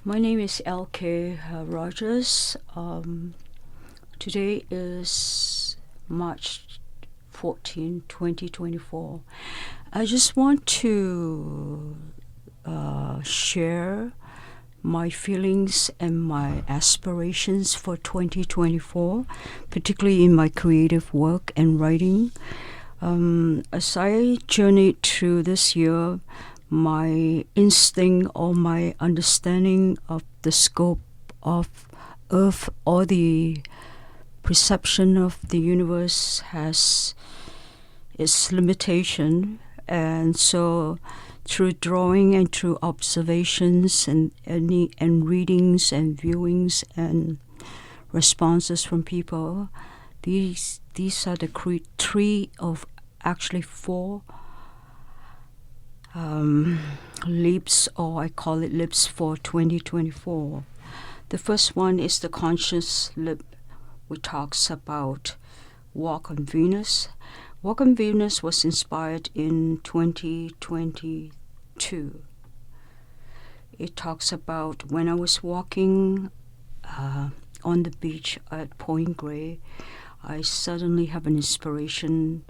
My name is L.K. Rogers. Today is March 14, 2024. I just want to share my feelings and my aspirations for 2024, particularly in my creative work and writing. As I journeyed through this year, my instinct or my understanding of the scope of Earth or the perception of the universe has its limitation, and so through drawing and through observations and readings and viewings and responses from people, these are the three of actually four leaps, or I call it leaps for 2024. The first one is the conscious leap, which talks about Walk on Venus. Walk on Venus was inspired in 2022. It talks about when I was walking on the beach at Point Grey, I suddenly have an inspiration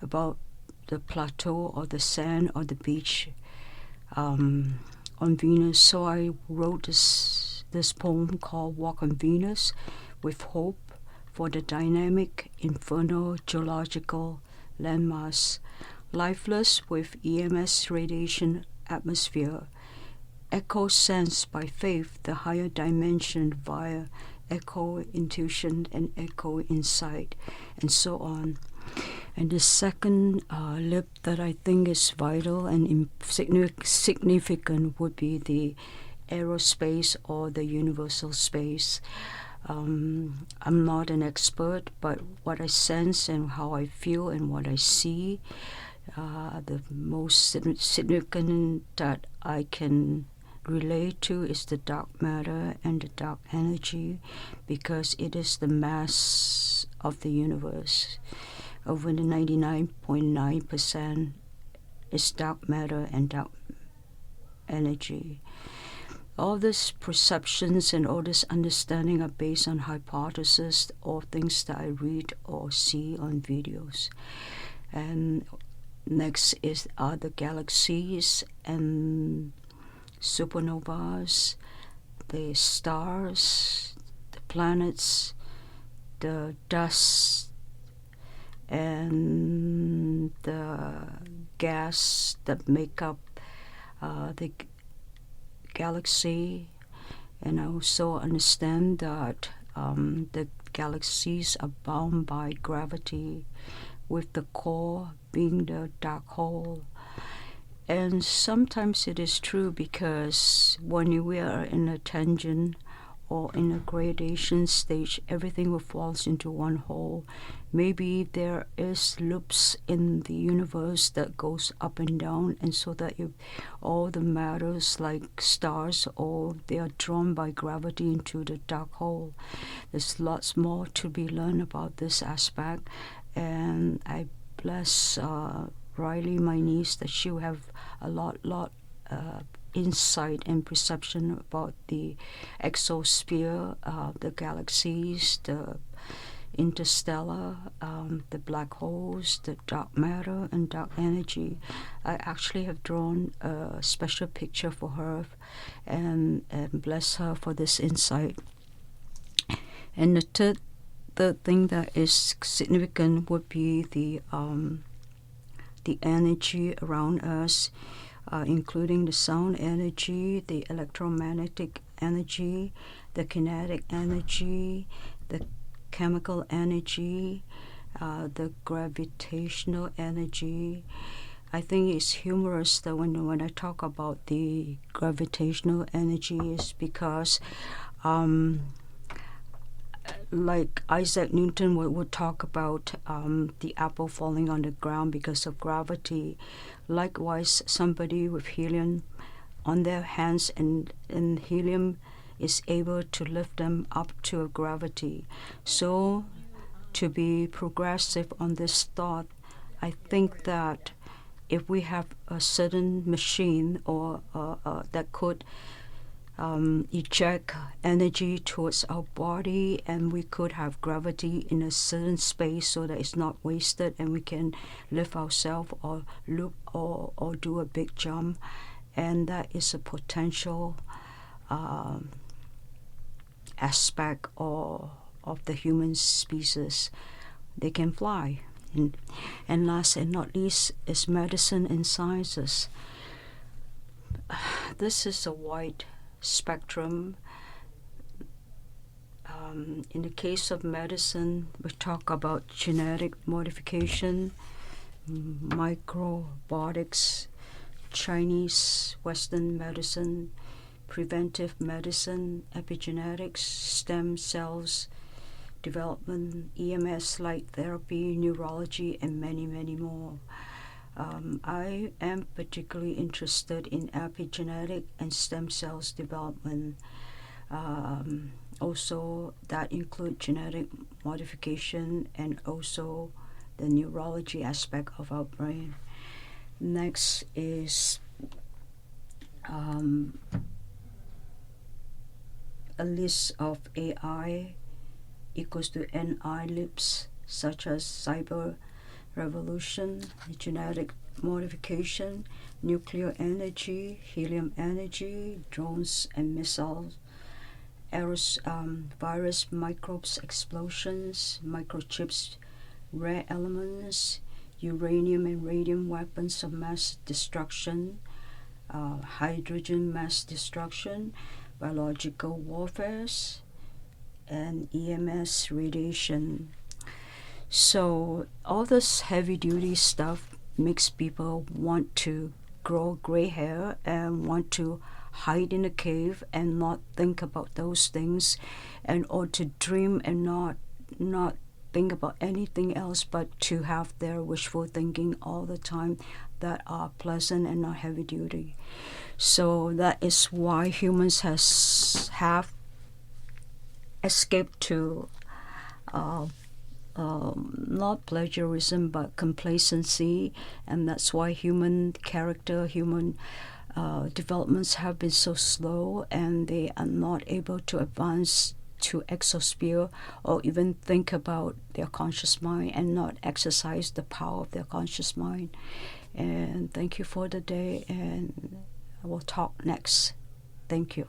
about the plateau or the sand or the beach on Venus. So I wrote this poem called Walk on Venus, with hope for the dynamic infernal geological landmass, lifeless with EMS radiation atmosphere, echo sensed by faith the higher dimension via echo intuition and echo insight, and so on. And the second lip that I think is vital and significant would be the aerospace or the universal space. I'm not an expert, but what I sense and how I feel and what I see, the most significant that I can relate to is the dark matter and the dark energy, because it is the mass of the universe. Over the 99.9% is dark matter and dark energy. All these perceptions and all this understanding are based on hypotheses or things that I read or see on videos. And next are the galaxies and supernovas, the stars, the planets, the dust, and the gas that make up the galaxy. And I also understand that the galaxies are bound by gravity, with the core being the dark hole. And sometimes it is true, because when we are in a tangent or in a gradation stage, everything will fall into one hole. Maybe there is loops in the universe that goes up and down, and so that all the matters like stars, or they are drawn by gravity into the dark hole. There's lots more to be learned about this aspect, and I bless Riley, my niece, that she will have a lot insight and perception about the exosphere, the galaxies, the interstellar, the black holes, the dark matter and dark energy. I actually have drawn a special picture for her, and bless her for this insight. And the third thing that is significant would be the energy around us, including the sound energy, the electromagnetic energy, the kinetic energy, the chemical energy, the gravitational energy. I think it's humorous that when I talk about the gravitational energy, is because like Isaac Newton would talk about the apple falling on the ground because of gravity. Likewise, somebody with helium on their hands, and helium is able to lift them up to a gravity. So, to be progressive on this thought, I think that if we have a certain machine or that could eject energy towards our body, and we could have gravity in a certain space so that it's not wasted, and we can lift ourselves or loop or do a big jump. And that is a potential aspect of the human species. They can fly. And last and not least is medicine and sciences. This is a wide spectrum. In the case of medicine, we talk about genetic modification, microbiotics, Chinese Western medicine, preventive medicine, epigenetics, stem cells development, EMS light therapy, neurology, and many, many more. I am particularly interested in epigenetic and stem cells development. Also, that include genetic modification and also the neurology aspect of our brain. Next is a list of AI equals to NI lips, such as cyber revolution, genetic modification, nuclear energy, helium energy, drones and missiles, virus, microbes, explosions, microchips, rare elements, uranium and radium weapons of mass destruction, hydrogen mass destruction, biological warfares, and EMS radiation. So all this heavy duty stuff makes people want to grow gray hair and want to hide in a cave and not think about those things, and or to dream and not think about anything else but to have their wishful thinking all the time that are pleasant and not heavy duty. So that is why humans have escaped to not plagiarism but complacency, and that's why human character, human developments have been so slow, and they are not able to advance to exosphere or even think about their conscious mind and not exercise the power of their conscious mind. And thank you for the day, and I will talk next. Thank you.